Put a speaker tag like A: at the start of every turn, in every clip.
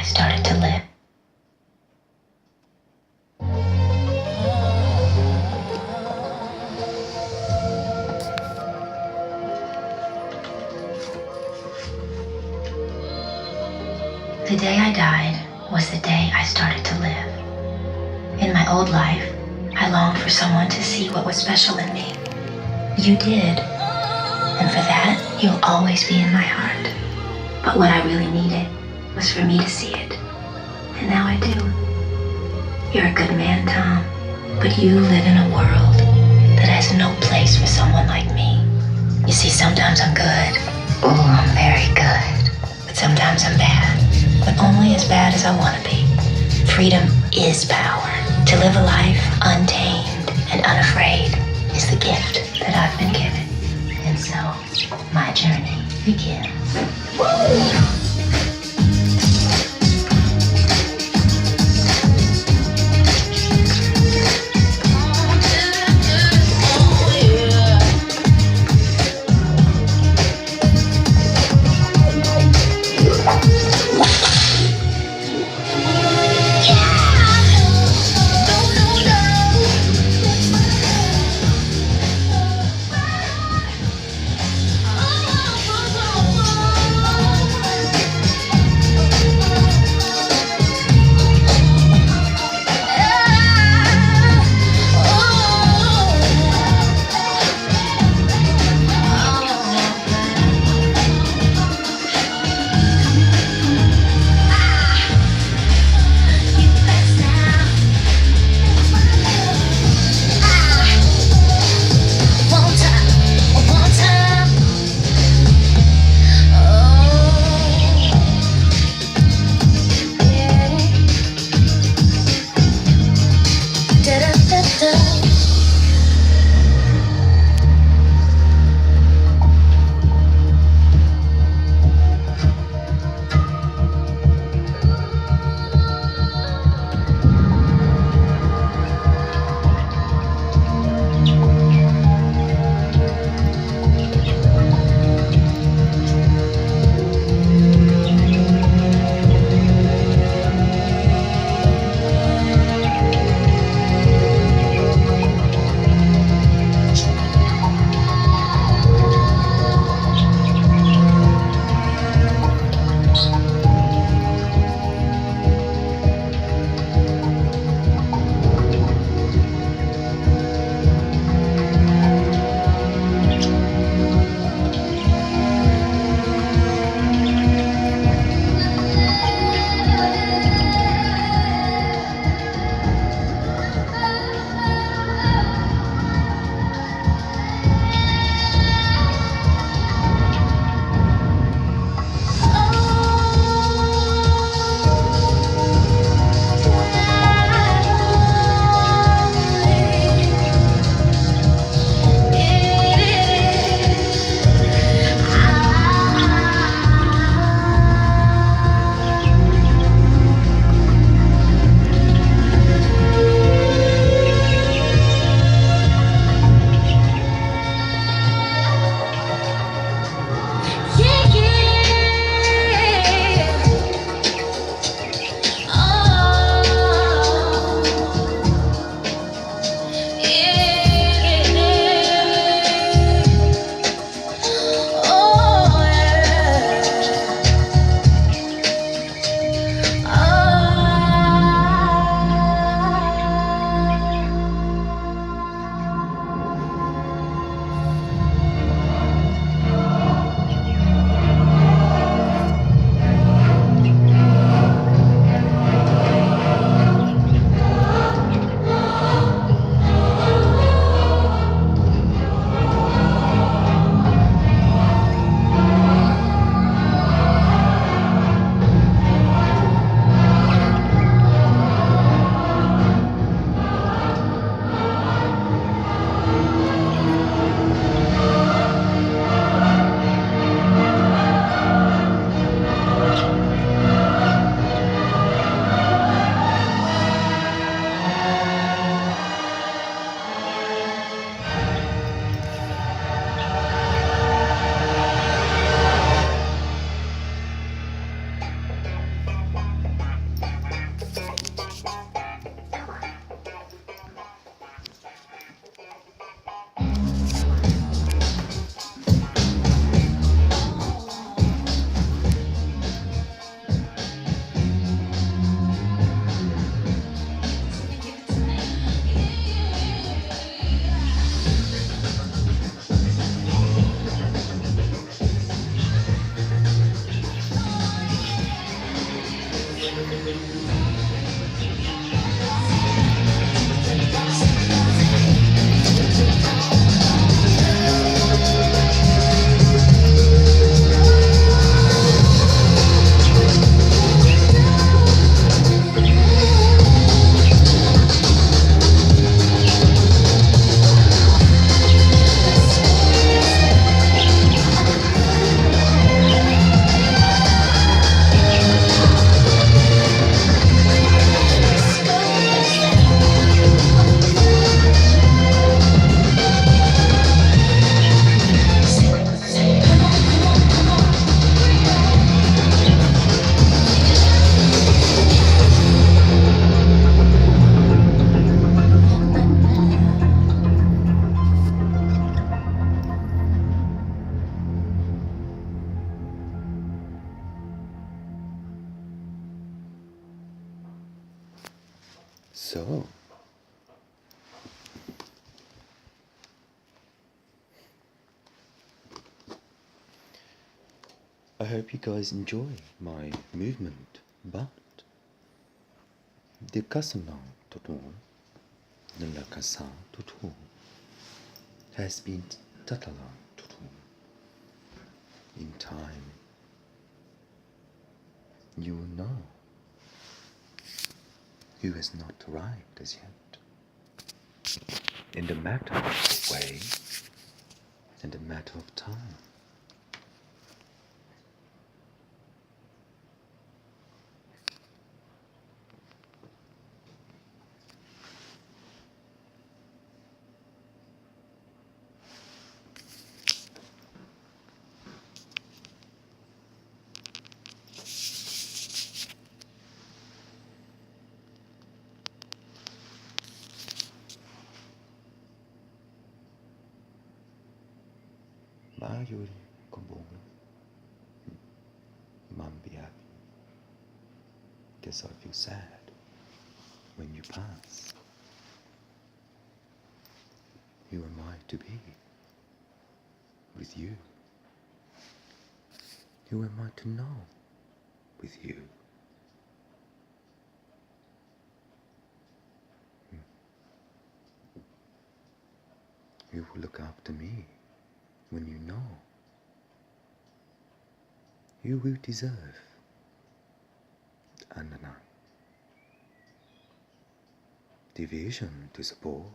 A: started to live. The day I died was the day I started to live. In my old life, I longed for someone to see what was special in me. You did. And for that, you'll always be in my heart. But what I really needed was for me to see it. And now I do. You're a good man, Tom. But you live in a world that has no place for someone like me. You see, sometimes I'm good. Oh, I'm very good. But sometimes I'm bad. But only as bad as I want to be. Freedom is power. To live a life untamed and unafraid is the gift that I've been given. And so, my journey begins.
B: So, I hope you guys enjoy my movement, but the kasana tutu, the kasa tutu, has been tatala tutu. In time, you will know who has not arrived as yet. In the matter of way, in the matter of time. Mayuri kumbonga, mambi happy, guess I feel sad when you pass. Who am I to be with you? Who am I to know with you? Who will look after me when you know? Who will deserve Andana? The vision to support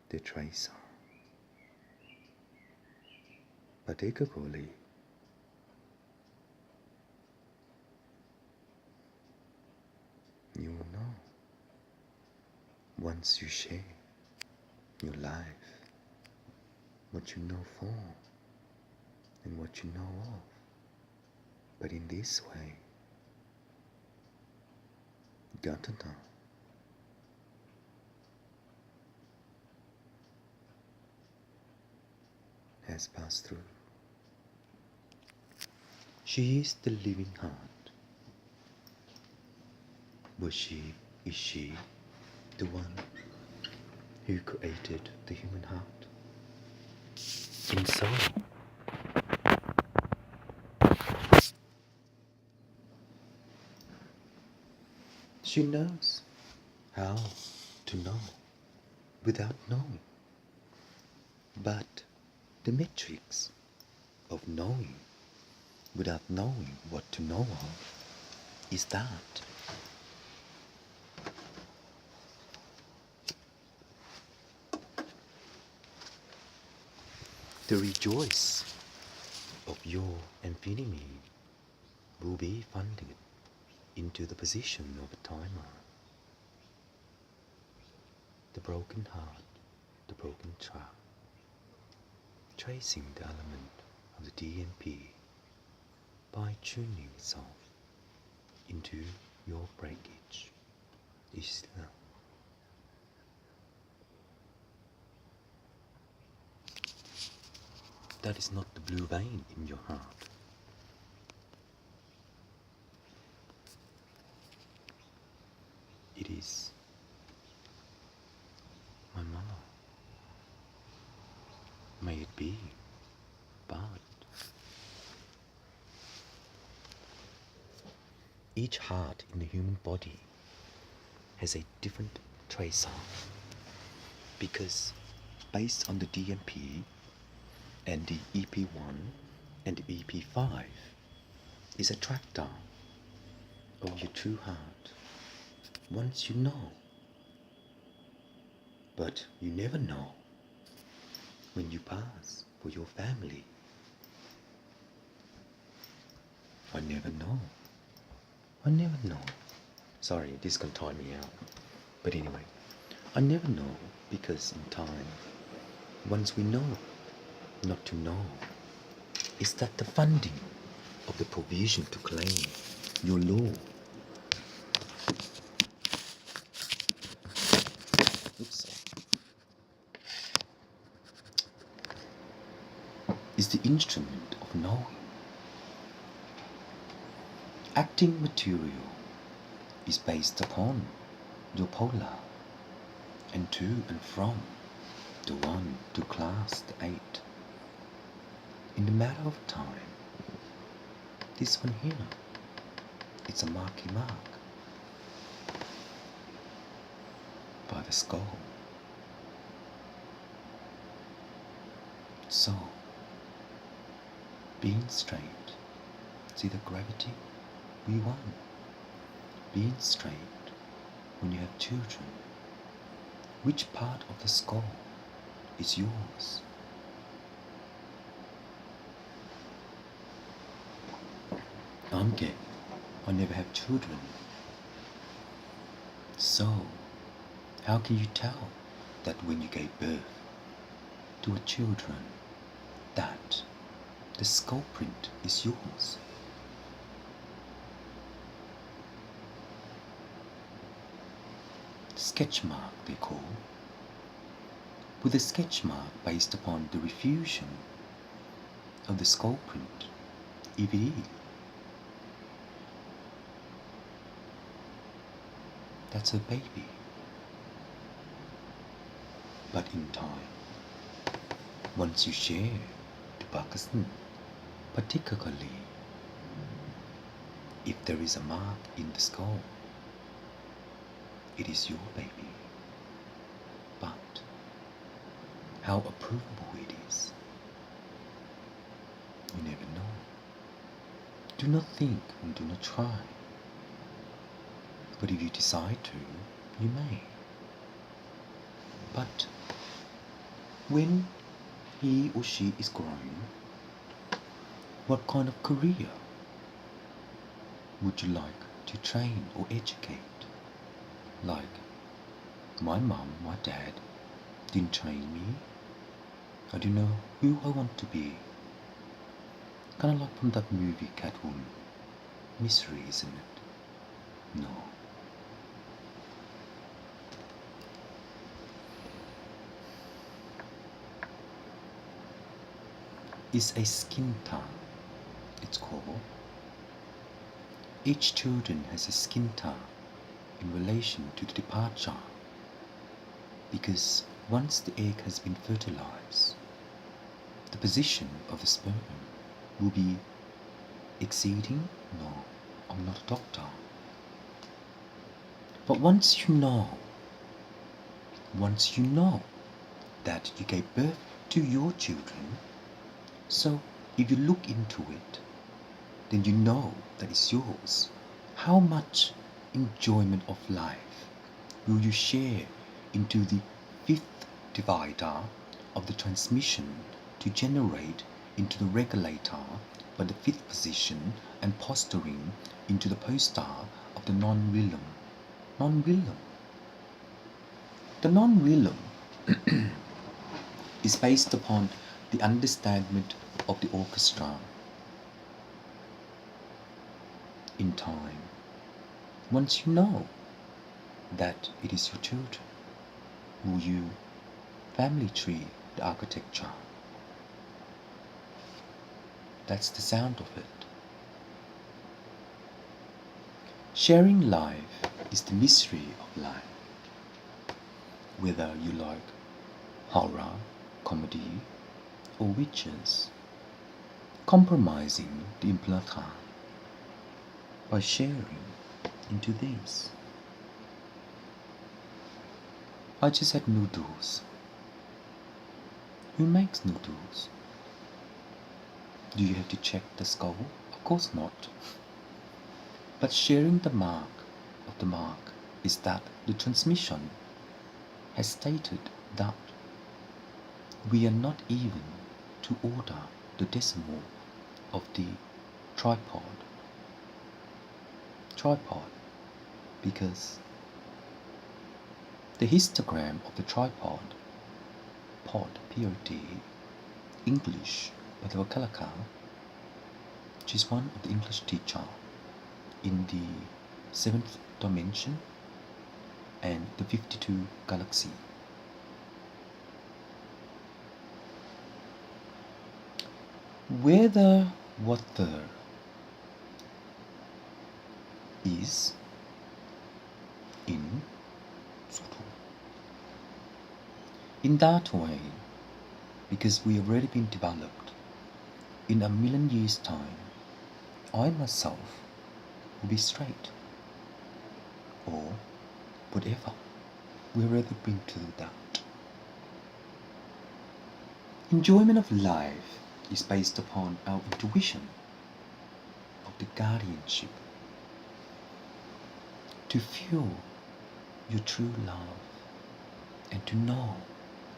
B: the tracer, particularly you will know once you share your life, what you know for and what you know of. But in this way, Gatana has passed through. She is the living heart. Is she the one who created the human heart? And so, she knows how to know without knowing. But the matrix of knowing without knowing what to know of is that the rejoice of your infinity will be funded into the position of a timer. The broken heart, the broken child, tracing the element of the DMP by tuning itself into your breakage is love. That is not the blue vein in your heart. It is my mama. May it be, but Each heart in the human body has a different tracer because based on the DMP and the EP1 and the EP5 is a tractor of your true heart. Once you know, but you never know when you pass for your family. I never know. I never know. Sorry, this can time me out. But anyway, I never know because in time, once we know not to know, is that the funding of the provision to claim your law. Oops. Is the instrument of knowing. Acting material is based upon your polar and to and from the 1 to class the 8. In the matter of time, this one here, it's a marky mark by the skull. So, being straight, see the gravity we want. Being straight when you have children, which part of the skull is yours? I'm gay. I never have children. So, how can you tell that when you gave birth to a children that the skull print is yours? Sketch mark they call, with a sketch mark based upon the refusion of the skull print, if it is. That's a baby. But in time, once you share to Pakistan, particularly if there is a mark in the skull, it is your baby. But how approvable it is, you never know. Do not think and do not try. But if you decide to, you may. But when he or she is grown, what kind of career would you like to train or educate? Like, my mum, my dad didn't train me. I don't know who I want to be. Kind of like from that movie Catwoman. Mystery, isn't it? No. Is a skin tone, it's called. Each children has a skin tone in relation to the departure, because once the egg has been fertilized, the position of the sperm will be exceeding. No, I'm not a doctor. But once you know that you gave birth to your children, so if you look into it, then you know that it's yours. How much enjoyment of life will you share into the fifth divider of the transmission to generate into the regulator by the fifth position and posturing into the poster of the non-willum? Non-willum. The non-willum is based upon the understanding of the orchestra. In time, once you know that it is your children, will you family tree the architecture? That's the sound of it. Sharing life is the mystery of life. Whether you like horror, comedy, or witches, compromising the implacable. by sharing into this. I just had noodles. Who makes noodles? Do you have to check the skull? Of course not. But sharing the mark of the mark is that the transmission has stated that we are not even to order the decimal of the tripod. Because the histogram of the tripod, P-O-D, English with Wakalaka, which is one of the English teacher in the 7th dimension and the 52 galaxy. Whether what there is in Soto. In that way, because we have already been developed, in a million years' time, I myself will be straight, or whatever. We've already been to that. Enjoyment of life is based upon our intuition of the guardianship. To feel your true love and to know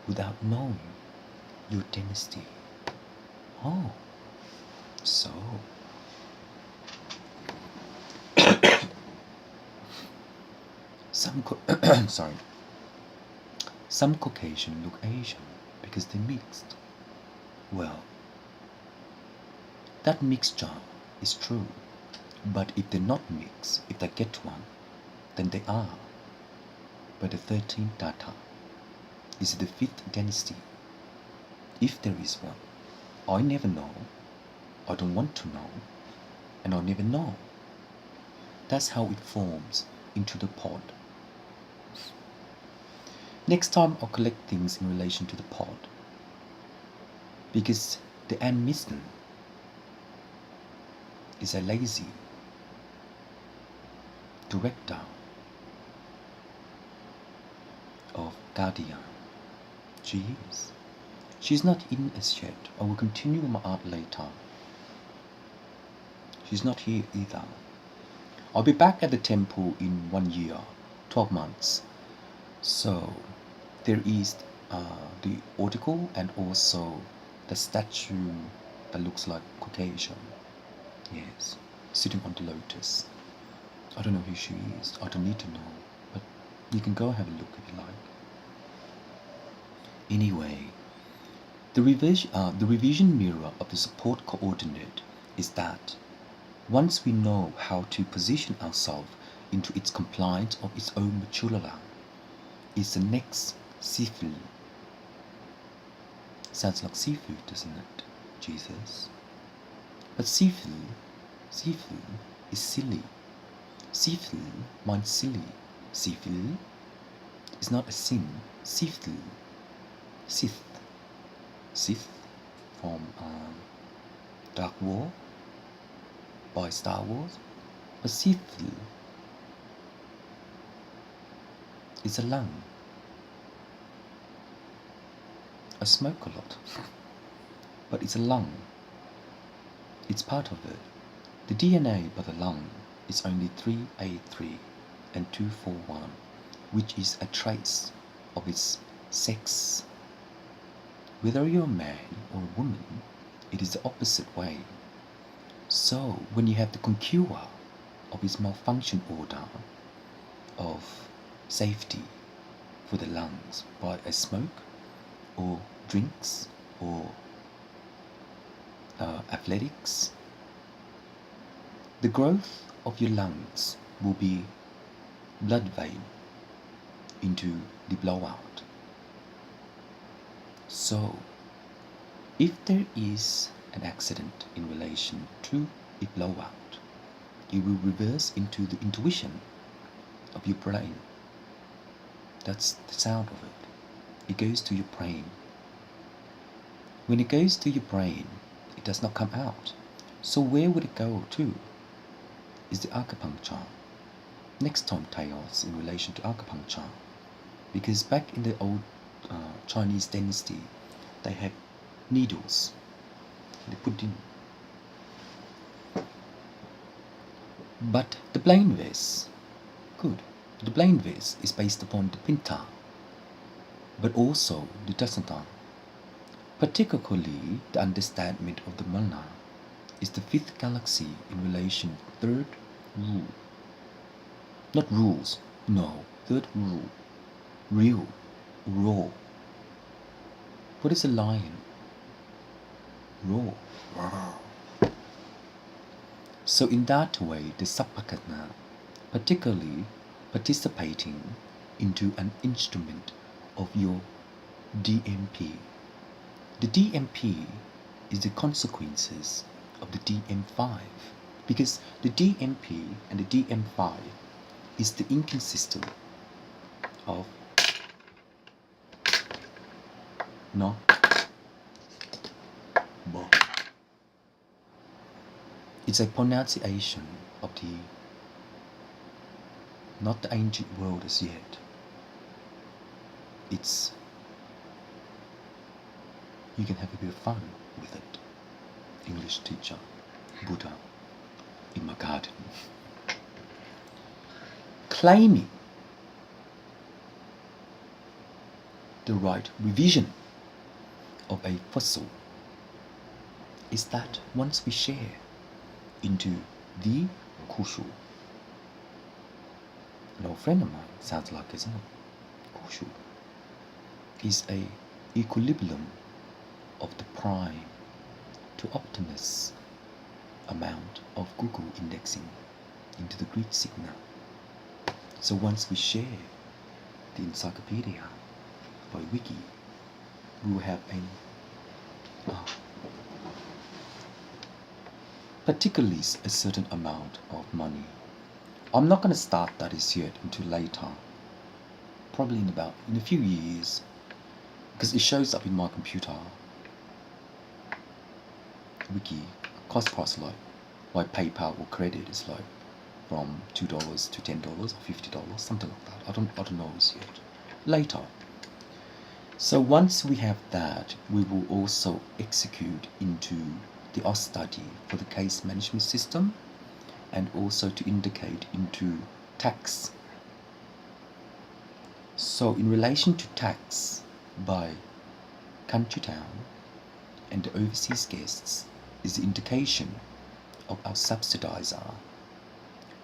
B: without knowing your dynasty. Oh, so some some Caucasian look Asian because they're mixed. Well, that mixture is true, but if they're not mixed, if they get one, then they are. But the 13th data is the 5th dynasty. If there is one, I never know, I don't want to know, and I'll never know. That's how it forms into the pod. Next time I'll collect things in relation to the pod, because the Ann Misten is a lazy director of Guardian. She is. She's not in as yet. I will continue my art later. She's not here either. I'll be back at the temple in 1 year, 12 months. So there is the article and also the statue that looks like Caucasian. Yes, sitting on the lotus. I don't know who she is. I don't need to know, but you can go have a look if you like. Anyway, the revision mirror of the support coordinate is that once we know how to position ourselves into its compliance of its own Machulala, is the next Sifu. Sounds like seafood, doesn't it? Jesus. But Sifu is silly. Sifu means silly. Sifu is not a sin. Sifu, Sith from Dark War by Star Wars. But Sifu is a lung. I smoke a lot, but it's a lung. It's part of it. The DNA by the lung is only 3A3 and 241, which is a trace of its sex. Whether you're a man or a woman, it is the opposite way. So when you have the concur of its malfunction order of safety for the lungs by a smoke or drinks or athletics, the growth of your lungs will be blood vein into the blowout. So if there is an accident in relation to a blowout, it will reverse into the intuition of your brain. That's the sound of it. It goes to your brain. When it goes to your brain, it does not come out. So where would it go to? is the acupuncture. Next time chaos in relation to acupuncture, because back in the old Chinese dynasty, they have needles. They put in. But the plain vase, good. The plain vase is based upon the pinta, but also the dasanta. Particularly, the understanding of the mana is the fifth galaxy in relation to third rule. Not rules, no, third rule. Real, raw. What is a lion? Raw. So in that way, the Sapakatna, particularly participating into an instrument of your DMP. The DMP is the consequences of the DM5, because the DMP and the DM5 is the inconsistent of no bo. It's a pronunciation of the not the ancient world as yet. It's you can have a bit of fun with it. English teacher, Buddha, in my garden. Claiming the right revision of a fossil is that once we share into the kushu, an old friend of mine sounds like his own. Kushu is a equilibrium of the prime to optimus amount of Google indexing into the Greek sigma. So once we share the encyclopedia by wiki, we will have particularly a certain amount of money. I'm not going to start that as yet until later, probably in a few years, because it shows up in my computer. Wiki cost price like PayPal or credit is like from $2 to $10 or $50, something like that. I don't know as yet. Later. So once we have that, we will also execute into the OS study for the case management system, and also to indicate into tax. So in relation to tax by country town and the overseas guests is the indication of our subsidizer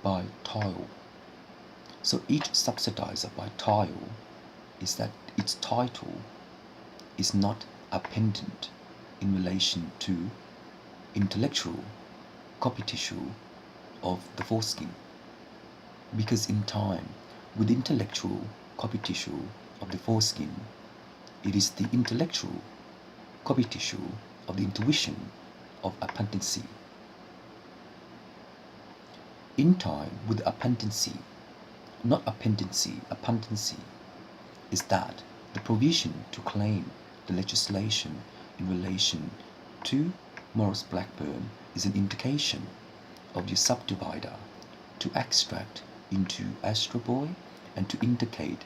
B: by tile. So each subsidizer by tile is that its title is not appendant in relation to intellectual copy tissue of the foreskin, because in time with intellectual copy tissue of the foreskin, it is the intellectual copy tissue of the intuition of appendency. In time with appendency, not appendency, appendency is that the provision to claim the legislation in relation to Morris Blackburn is an indication of the subdivider to extract into Astro Boy and to indicate